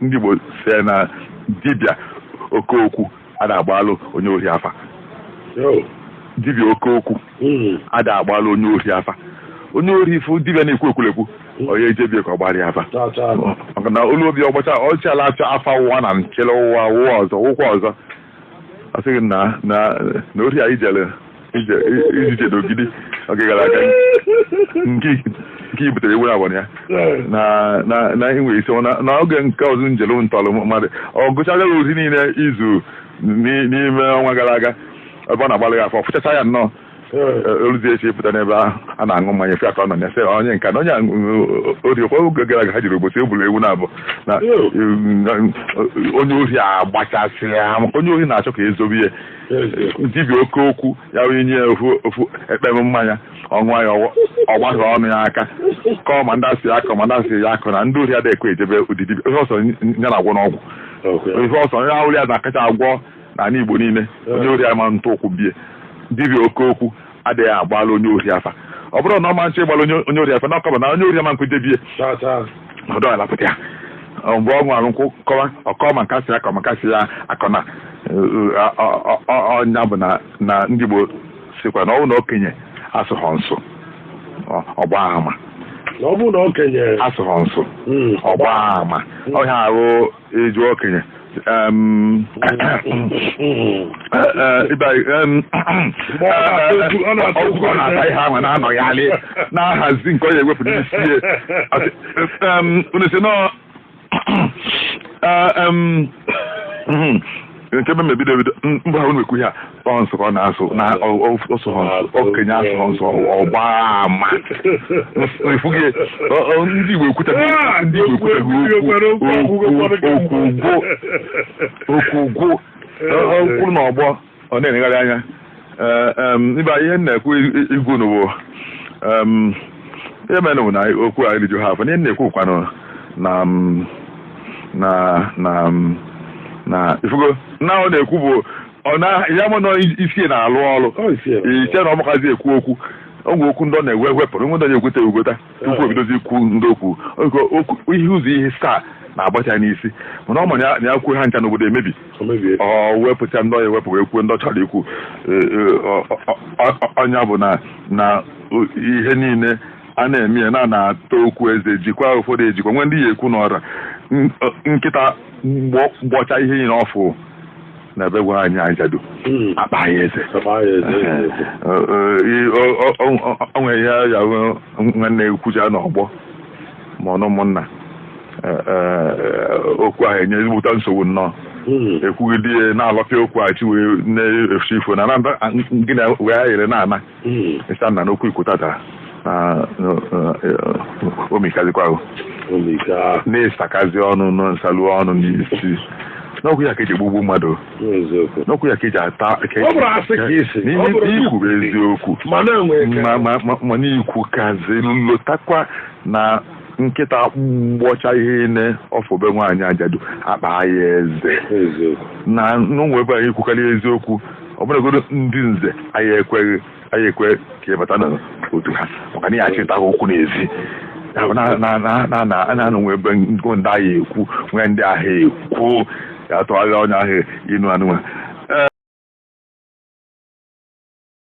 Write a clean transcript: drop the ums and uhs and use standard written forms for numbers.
ndị Igbo si na dibịa okookwu ada agbalụ onye ori afa dibịa okookwu ada agbalụ onye ori afa onye ori ifu dibịa na-ekwu ekwulekwu onye ejebie ka ọ gbara afa maka na olu obi ọgbacha ọchịala achọ afa ụwa na nchele ụwa ọzọ ụkwa ọzọ asịghị na ori a ijele n'ogidi oge gara aga nke ibutere ewu abụọ ya na inwe isi na oge nke ọzọ njelu ntọrọ mmadụ ọ gụchaga ozi niile izu n'ime ọnwa gara aga ebe ọ na-agbalị afọ fụchacha ya nnọọ oluzi echi pụta n'ebe a na-aṅụ mmanya fe aka ọ nọ ya sị onye nka na onye oriokwa oge gara aga ha jiri ogbosi egburu ewu na-abụ na onye ohi agbachasị ya maka onye ohi na-achọ ka ezobe ihe dibịa okookwu ya onye nye ofu ekpem mmanya ọṅụa ya ọgbasa ọnụ ya aka kọọ ma ndị asị akọ ma ndị asị ya akọ na ndị ohi adịghị ekwe ejebe ụdịdị ihe ọsọ ya na-agwọ n'ọgwụ ihe ọsọ onye ahụrụ ya na-akacha agwọ n'ala Igbo niile onye ori ama ntụ ụkwụ bie dibịa okookwu adịghị agbalụ onye ori afa ọ bụrụ na ọma nche ịgbalụ onye ori afa na ọkọba na onye ori ama nkwedebie ọdọ alapụta ya mgbe ọ ṅụrụ nkwụ kọwa ọkọ ma nkasị akọ ma nkasị ya akọ na ọnya bụ na ndị Igbo sikwa na ọnwụ na okenye asụghọ nsọ ọgba ama asụghọ nsọ ọgba ama ọhịa arụ eju okenye ọgwụgwọ na-ata ihe ahụ na-anọgharị na-ahazi nke onye ewepụ n'isi unu si nọ nke ebe mebido ebido mgbe ahụ na-ekwu ya nsọ ka ọ na-asụ na okenye asụghọ nsọ ọgba ama efughị ndị Igbo ekwuteghị okwu kwuru na ọgbọ ọ na-enegharị anya ịba ihe na-ekwu igwu n'ụwa ihe mere na okwu a eriju ha afọ ihe na-ekwu kwanụ na ifugo na ọ na-ekwu bụ ya mụ nọ isi na-alụ ọrụ iche na ọmakazi ekwu okwu ogwe okwu ndị ọ na-ewe ewepụrụ nwe ndị na-egweta egweta tupu obidozi ikwu ndị okwu ihe ụzọ ihe staa na-agbacha n'isi mana ọ mara ya kwuo ha ncha n'obodo emebi ọ wepụcha ndị ọya ewepụ wee kwuo ndị ọ chọrọ ikwu ọnya bụ na ihe niile a na-eme ya na-atọ okwu eze jikwa ụfọdụ ejikwa nwee ndị ya ekwu n'ọra nkịta gbọcha ihe niile ọfụ na ebe gwa anyị ajadu akpa ya eze o nwere ihe ya nwanne ekwucha n'ọgbọ ma ọ na ụmụnna okwu ahụ enye ezigbote nsogbu nnọọ ekwugide na-alọpịa okwu achị wee na-efu ifo na gị na wee ayere na-ana ịsa nna n'okwu ikwutata omikazikwa ahụ na-esakazi ọnụ nsalu ọnụ n'isi n'okwu ya ka eji egbugbu mmadụ n'okwu ya ka eji ata n'ikwu eziokwu ma n'ikwu kazi lotakwa na nkịta mgbọcha ihe ne ọfọbe nwaanyị ajadu akpa ya eze na n'ụmụ ebe anyị kwukarị eziokwu ọ bụrụgodo ndị nze anyị ekwe ka ịbata n'otu ha maka na ya achịta okwu n'ezi na-anụ ebe ndị agha ekwu nwee ndị agha ekwu ya atụgharịa onye ahụ inu anụnwa